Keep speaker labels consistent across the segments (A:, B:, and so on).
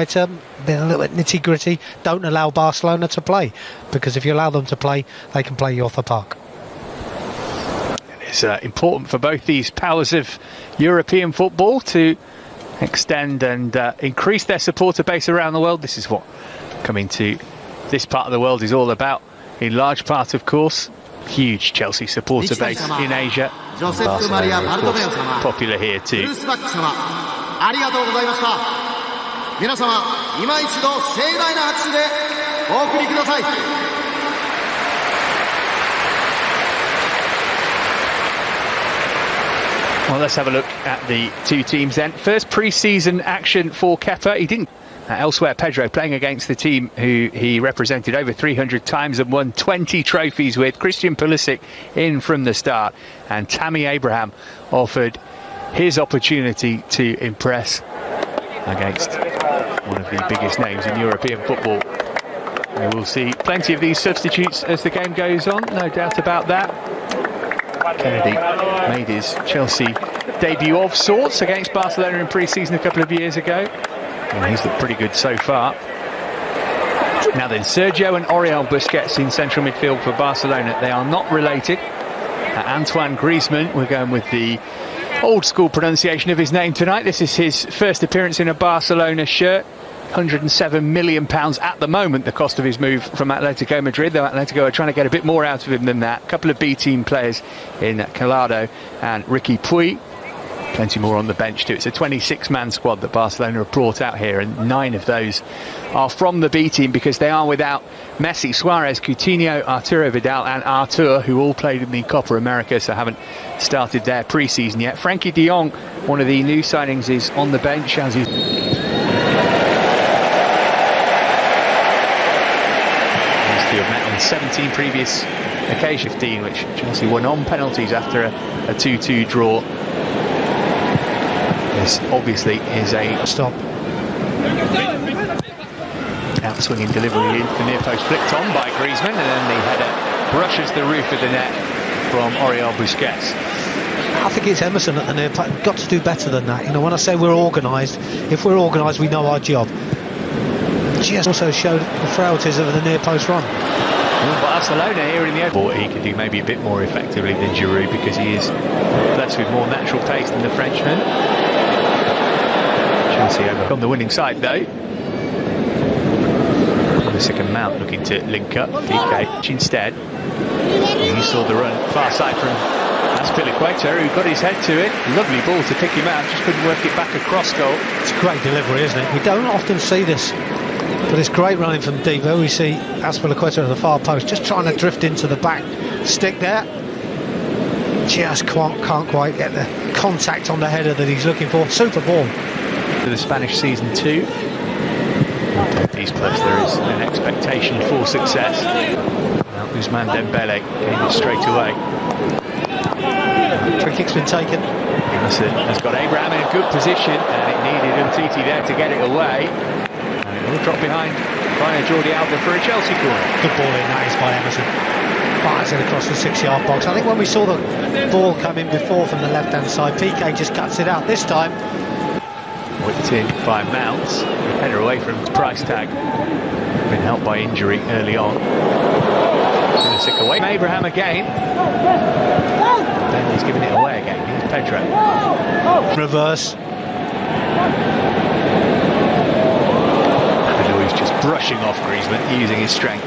A: It's been a little bit nitty-gritty. Don't allow Barcelona to play, because if you allow them to play, they can play you off the park.
B: It's important for both these powers of European football to extend and increase their supporter base around the world. This is what coming to this part of the world is all about, in large part, of course. Huge Chelsea supporter base in Asia. Barcelona, of course, popular here too. Well, let's have a look at the two teams then. First pre-season action for Kepa. He didn't. Elsewhere, Pedro playing against the team who he represented over 300 times and won 20 trophies with. Christian Pulisic in from the start, and Tammy Abraham offered his opportunity to impress against one of the biggest names in European football. We will see plenty of these substitutes as the game goes on, no doubt about that. Kennedy made his Chelsea debut of sorts against Barcelona in pre-season a couple of years ago. And he's looked pretty good so far. Now then, Sergio and Oriol Busquets in central midfield for Barcelona. They are not related. Antoine Griezmann, we're going with the old school pronunciation of his name tonight. This is his first appearance in a Barcelona shirt. £107 million at the moment, the cost of his move from Atletico Madrid, though Atletico are trying to get a bit more out of him than that. A couple of B-team players in Collado and Ricky Puig. Plenty more on the bench too. It's a 26-man squad that Barcelona have brought out here, and 9 of those are from the B team because they are without Messi, Suarez, Coutinho, Arturo Vidal and Artur, who all played in the Copa America, so haven't started their pre-season yet. Frankie de Jong, one of the new signings, is on the bench as he's... to have met on 17 previous occasions, 15 which Chelsea won on penalties after a 2-2 draw. This obviously is a stop. Out-swinging delivery in the near post, flicked on by Griezmann, and then the header brushes the roof of the net from Oriol Busquets.
A: I think it's Emerson at the near post. Got to do better than that. You know, when I say we're organised, if we're organised, we know our job. Just also showed the frailties of the near post run.
B: Well, Barcelona here in the airport, he could do maybe a bit more effectively than Giroud because he is blessed with more natural pace than the Frenchman. Chelsea over on the winning side though. Pulisic and Mount looking to link up. PK instead. And he saw the run far side from Azpilicueta, who got his head to it. Lovely ball to pick him out, just couldn't work it back across goal.
A: It's a great delivery, isn't it? We don't often see this. But it's great running from Devo. We see Azpilicueta at the far post, just trying to drift into the back stick there. Just can't quite get the contact on the header that he's looking for. Super ball.
B: For the Spanish season 2. These clubs, there is an expectation for success. Now Ousmane Dembele getting it straight away.
A: Free kick's been taken.
B: Emerson has got Abraham in a good position, and it needed Umtiti there to get it away. We'll drop behind by Jordi Alba for a Chelsea corner.
A: Good ball in, that is by Emerson. Fires it across the 6-yard box. I think when we saw the ball come in before from the left-hand side, PK just cuts it out. This time,
B: whipped in by Mount. Header away from his price tag. Been helped by injury early on. Pulisic away. Abraham again. Then he's giving it away again. Here's Pedro.
A: Reverse.
B: Just brushing off Griezmann, using his strength.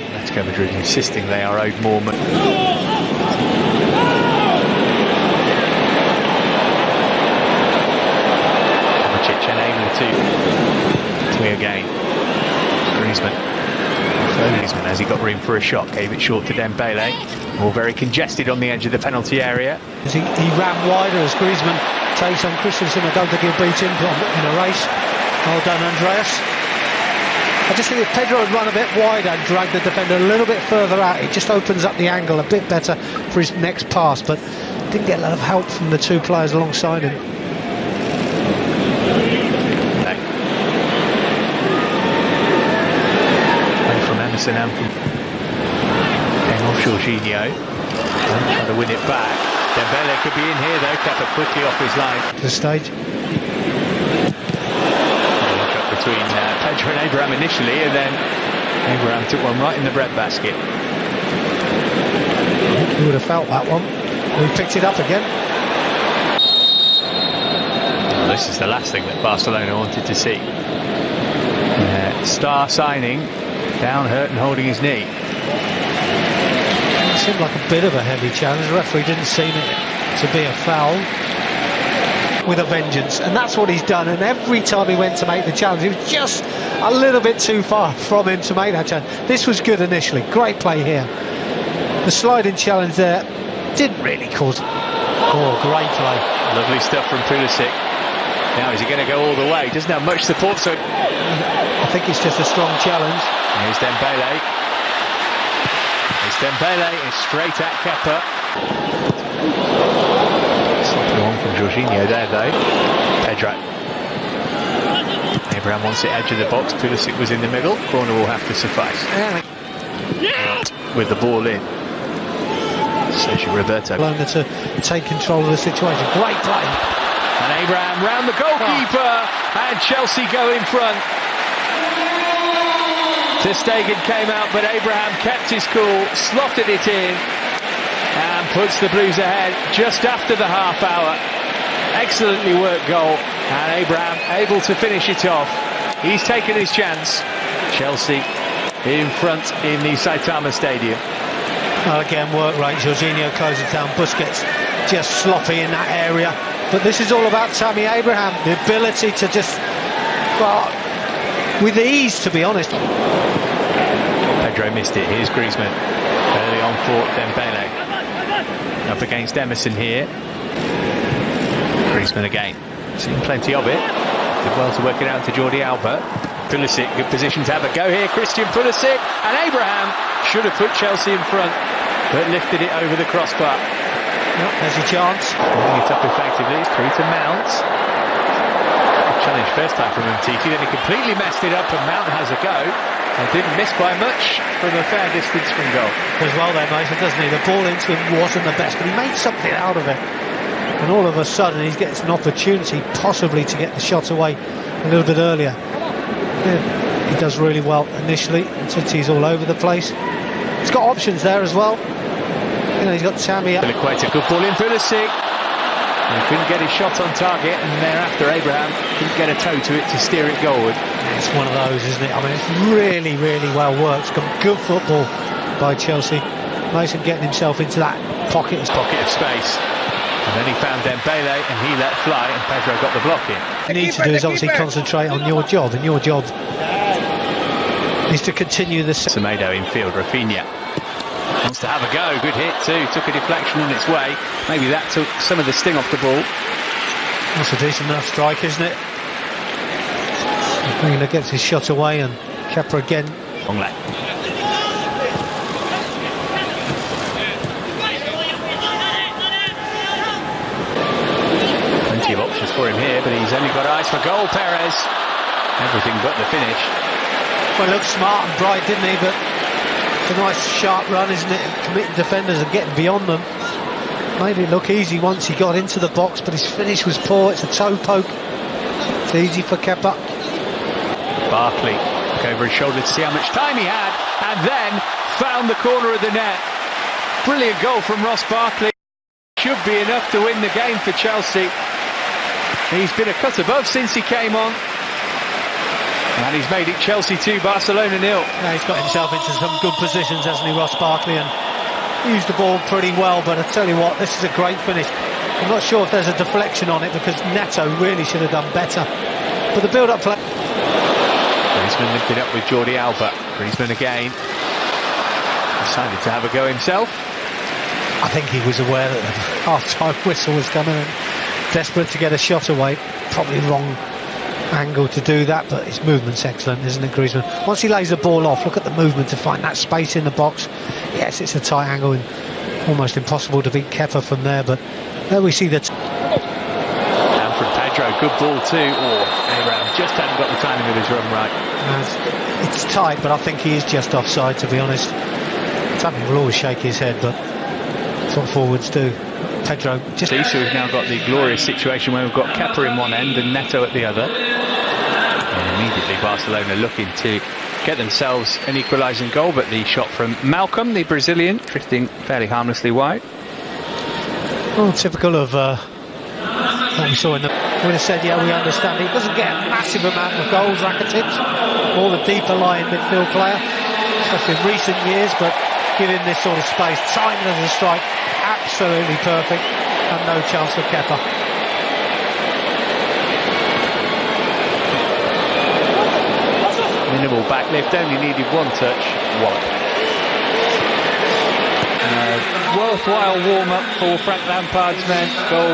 B: Atletico Madrid insisting they are owed more money. Kovacic unable to again. Griezmann as he got room for a shot, gave it short to Dembele. All very congested on the edge of the penalty area.
A: He ran wider as Griezmann takes on Christensen. I don't think he'll beat him in a race. Well done, Andreas. I just think if Pedro had run a bit wider and dragged the defender a little bit further out, it just opens up the angle a bit better for his next pass, but didn't get a lot of help from the 2 players alongside him.
B: Play from Emerson and from came off Jorginho. Trying to win it back. Dembele could be in here though. Kepa quickly off his line.
A: The stage.
B: Link up between Pedro and Abraham initially, and then Abraham took one right in the breadbasket.
A: He would have felt that one. We picked it up again.
B: Well, this is the last thing that Barcelona wanted to see. Star signing, down hurt and holding his knee.
A: It seemed like a bit of a heavy challenge. The referee didn't seem it to be a foul. With a vengeance, and that's what he's done. And every time he went to make the challenge, he was just a little bit too far from him to make that challenge. This was good initially. Great play here. The sliding challenge there didn't really cause. Oh, great play.
B: Lovely stuff from Pulisic. Now is he going to go all the way? Doesn't have much support, so
A: I think it's just a strong challenge.
B: Here's Dembele. It's Dembele, and straight at Kepa. Something wrong from Jorginho there, though. Pedro. Abraham wants it edge of the box. Pulisic was in the middle. Corner will have to suffice. With the ball in. Sergio Roberto.
A: Barcelona to take control of the situation. Great play.
B: And Abraham round the goalkeeper, and Chelsea go in front. Ter Stegen came out, but Abraham kept his cool, slotted it in, and puts the Blues ahead just after the half hour. Excellently worked goal, and Abraham able to finish it off. He's taken his chance. Chelsea in front in the Saitama Stadium.
A: Well, again, work rate. Jorginho closes down. Busquets just sloppy in that area. But this is all about Tammy Abraham, the ability to just, well, with ease, to be honest.
B: Pedro missed it. Here's Griezmann. Early on for Dembele. Up against Emerson here. Griezmann again. Seen plenty of it. Did well to work it out to Jordi Alba. Pulisic, good position to have a go here. Christian Pulisic, and Abraham should have put Chelsea in front, but lifted it over the crossbar.
A: Yep, there's your chance.
B: Holding it up effectively. It's through to Mount. Good challenge first time from Umtiti, then he completely messed it up, and Mount has a go. And didn't miss by much from a fair distance from goal.
A: As well there, Mason, doesn't he? The ball into him wasn't the best, but he made something out of it. And all of a sudden he gets an opportunity possibly to get the shot away a little bit earlier. Yeah, he does really well initially. Umtiti's all over the place. He's got options there as well. You know, he's got Tammy up.
B: Quite a good ball in Pulisic. He couldn't get his shot on target, and thereafter Abraham couldn't get a toe to it to steer it goalward.
A: It's one of those, isn't it? I mean, it's really, really well worked. Good football by Chelsea. Mason getting himself into that pocket of space.
B: And then he found Dembele, and he let fly, and Pedro got the block in.
A: What you need to do is obviously concentrate on your job, and your job is to continue the...
B: Semedo in field, Rafinha wants to have a go. Good hit too, took a deflection on its way. Maybe that took some of the sting off the ball.
A: That's a decent enough strike, isn't it? Rafinha gets his shot away, and Kepa again.
B: Long leg. Plenty of options for him here, but he's only got eyes for goal, Perez. Everything but the finish.
A: Well, looked smart and bright, didn't he? But it's a nice sharp run, isn't it? And committing defenders and getting beyond them. Made it look easy once he got into the box, but his finish was poor. It's a toe poke. It's easy for Kepa.
B: Barkley look over his shoulder to see how much time he had, and then found the corner of the net. Brilliant goal from Ross Barkley. Should be enough to win the game for Chelsea. He's been a cut above since he came on. And he's made it Chelsea 2, Barcelona 0.
A: Yeah, he's got himself into some good positions, hasn't he, Ross Barkley, and used the ball pretty well. But I tell you what, this is a great finish. I'm not sure if there's a deflection on it, because Neto really should have done better. But the build-up play...
B: Griezmann linked it up with Jordi Alba. Griezmann again. Decided to have a go himself.
A: I think he was aware that the half-time whistle was coming, and desperate to get a shot away. Probably wrong angle to do that, but his movement's excellent, isn't it, Griezmann? Once he lays the ball off, look at the movement to find that space in the box. Yes, it's a tight angle and almost impossible to beat Kepa from there, but there we see that.
B: And from Pedro, good ball too. Abraham just hadn't got the timing of his run right.
A: It's tight, but I think he is just offside, to be honest. Tammy will always shake his head, but that's what forwards do. Pedro just...
B: So we've now got the glorious situation where we've got Kepa in one end and Neto at the other. And immediately Barcelona looking to get themselves an equalising goal, but the shot from Malcolm, the Brazilian, drifting fairly harmlessly wide.
A: Well, typical of what we saw in the... We'd have said, yeah, we understand. He doesn't get a massive amount of goals, Rakitic, or the deeper lying midfield player, especially in recent years, but give him this sort of space. Timing of the strike, absolutely perfect, and no chance for Kepa.
B: Minimal backlift, only needed one touch. Worthwhile warm-up for Frank Lampard's men. Goal